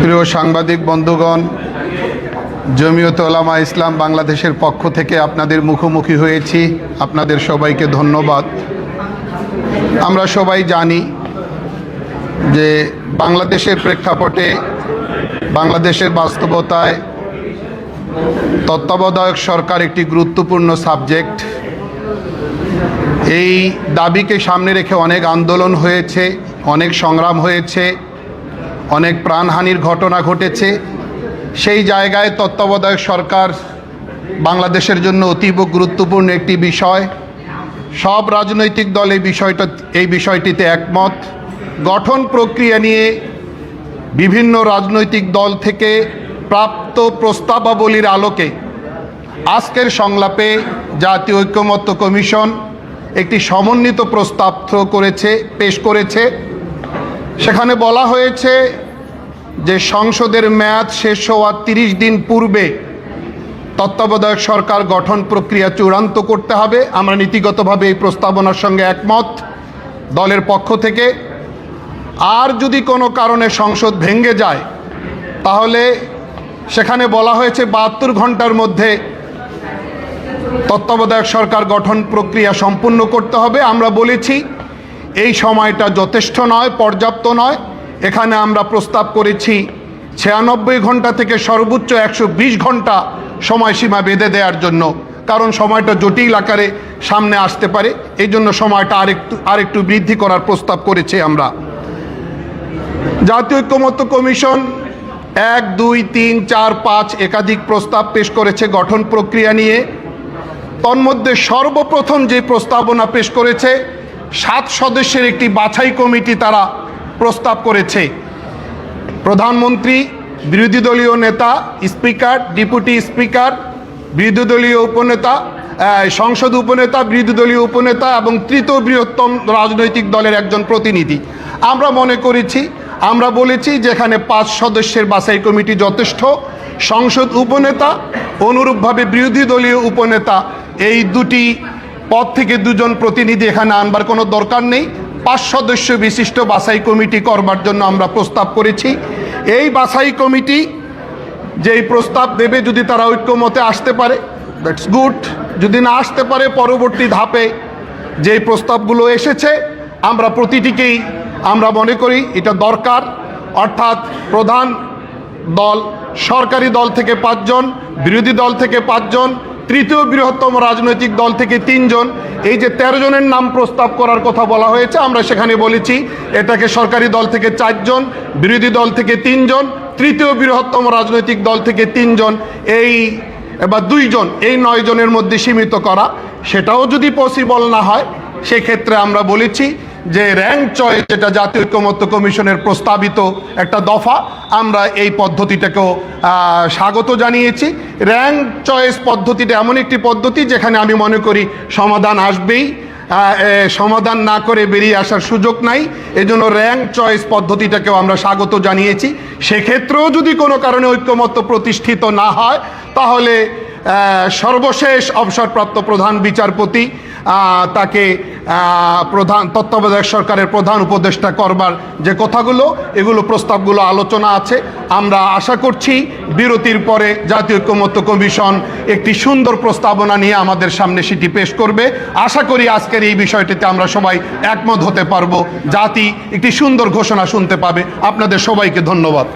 প্রিয় সাংবাদিক বন্ধুগণ, জমিয়তে উলামা ইসলাম বাংলাদেশের পক্ষ থেকে আপনাদের মুখোমুখি হয়েছি। আপনাদের সবাইকে ধন্যবাদ। আমরা সবাই জানি যে বাংলাদেশের প্রেক্ষাপটে, বাংলাদেশের বাস্তবতায় তত্ত্বাবধায়ক সরকার একটি গুরুত্বপূর্ণ সাবজেক্ট। এই দাবিকে সামনে রেখে অনেক আন্দোলন হয়েছে, অনেক সংগ্রাম হয়েছে, অনেক প্রাণহানির ঘটনা ঘটেছে। সেই জায়গায় তত্ত্বাবধায়ক সরকার বাংলাদেশের জন্য অতীব গুরুত্বপূর্ণ একটি বিষয়। সব রাজনৈতিক দল এই বিষয়টিতে একমত। গঠন প্রক্রিয়া নিয়ে বিভিন্ন রাজনৈতিক দল থেকে প্রাপ্ত প্রস্তাবাবলীর আলোকে আজকের সংলাপে জাতীয় ঐকমত্য কমিশন একটি সমন্বিত প্রস্তাব পেশ করেছে। সেখানে বলা হয়েছে যে সংসদের মেয়াদ শেষ হওয়ার 30 দিন পূর্বে তত্ত্বাবধায়ক সরকার গঠন প্রক্রিয়া চূড়ান্ত করতে হবে। আমরা নীতিগতভাবে এই প্রস্তাবনার সঙ্গে একমত দলের পক্ষ থেকে। আর যদি কোনো কারণে সংসদ ভেঙে যায় তাহলে সেখানে বলা হয়েছে 72 ঘন্টার মধ্যে তত্ত্বাবধায়ক সরকার গঠন প্রক্রিয়া সম্পূর্ণ করতে হবে। আমরা বলেছি এই সময়টা যথেষ্ট নয়, পর্যাপ্ত নয়। এখানে আমরা প্রস্তাব করেছি 96 ঘন্টা থেকে সর্বোচ্চ 120 ঘন্টা সময়সীমা বেঁধে দেওয়ার জন্য, কারণ সময়টা জটিল আকারে সামনে আসতে পারে। এই জন্য সময়টা আরেকটু বৃদ্ধি করার প্রস্তাব করেছি আমরা। জাতীয় ঐকমত্য কমিশন 1, 2, 3, 4, 5 একাধিক প্রস্তাব পেশ করেছে গঠন প্রক্রিয়া নিয়ে। তন্মধ্যে সর্বপ্রথম যে প্রস্তাবনা পেশ করেছে 7 সদস্যের একটি বাছাই কমিটি তারা প্রস্তাব করেছে। প্রধানমন্ত্রী, বিরোধী দলীয় নেতা, স্পিকার, ডেপুটি স্পিকার, বিরোধী দলীয় উপনেতা, সংসদ উপনেতা, বিরোধী দলীয় উপনেতা এবং তৃতীয় বৃহত্তম রাজনৈতিক দলের একজন প্রতিনিধি। আমরা বলেছি যেখানে 5 সদস্যের বাছাই কমিটি যথেষ্ট। সংসদ উপনেতা, অনুরূপভাবে বিরোধী দলীয় উপনেতা, এই দুটি পদ থেকে 2 জন প্রতিনিধি এখানে আনবার কোনো দরকার নেই। 5 সদস্য বিশিষ্ট বাছাই কমিটি করবার জন্য আমরা প্রস্তাব করেছি। এই বাছাই কমিটি যেই প্রস্তাব দেবে, যদি তারা ঐক্যমতে আসতে পারে দ্যাটস গুড। যদি না আসতে পারে, পরবর্তী ধাপে যেই প্রস্তাবগুলো এসেছে আমরা প্রতিটিকেই আমরা মনে করি এটা দরকার। অর্থাৎ প্রধান দল, সরকারি দল থেকে 5 জন, বিরোধী দল থেকে 5 জন, তৃতীয় বৃহত্তম রাজনৈতিক দল থেকে 3 জন। এই যে 13 জনের নাম প্রস্তাব করার কথা বলা হয়েছে, আমরা সেখানে বলেছি এটাকে সরকারি দল থেকে 4 জন, বিরোধী দল থেকে 3 জন, তৃতীয় বৃহত্তম রাজনৈতিক দল থেকে 3 জন, বা 2 জন, এই 9 জনের মধ্যে সীমিত করা। সেটাও যদি পসিবল না হয়, সেক্ষেত্রে আমরা বলেছি যে র্যাঙ্ক চয়েস, যেটা জাতীয় ঐকমত্য কমিশনের প্রস্তাবিত একটা দফা, আমরা এই পদ্ধতিটাকেও স্বাগত জানিয়েছি। র্যাঙ্ক চয়েস পদ্ধতিটা এমন একটি পদ্ধতি যেখানে আমি মনে করি সমাধান আসবেই, সমাধান না করে বেরিয়ে আসার সুযোগ নাই। এজন্য র্যাঙ্ক চয়েস পদ্ধতিটাকেও আমরা স্বাগত জানিয়েছি। সেক্ষেত্রেও যদি কোনো কারণে ঐক্যমত্য প্রতিষ্ঠিত না হয় তাহলে সর্বশেষ অবসরপ্রাপ্ত প্রধান বিচারপতি তাকে তত্ত্বাবধায়ক সরকারের প্রধান উপদেষ্টা করবার যে কথাগুলো, এগুলো প্রস্তাবগুলো আলোচনা আছে। আমরা আশা করছি বিরতির পরে জাতীয় ঐকমত্য কমিশন একটি সুন্দর প্রস্তাবনা নিয়ে আমাদের সামনে সেটি পেশ করবে। আশা করি আজকের এই বিষয়টিতে আমরা সবাই একমত হতে পারবো, জাতি একটি সুন্দর ঘোষণা শুনতে পাবে। আপনাদের সবাইকে ধন্যবাদ।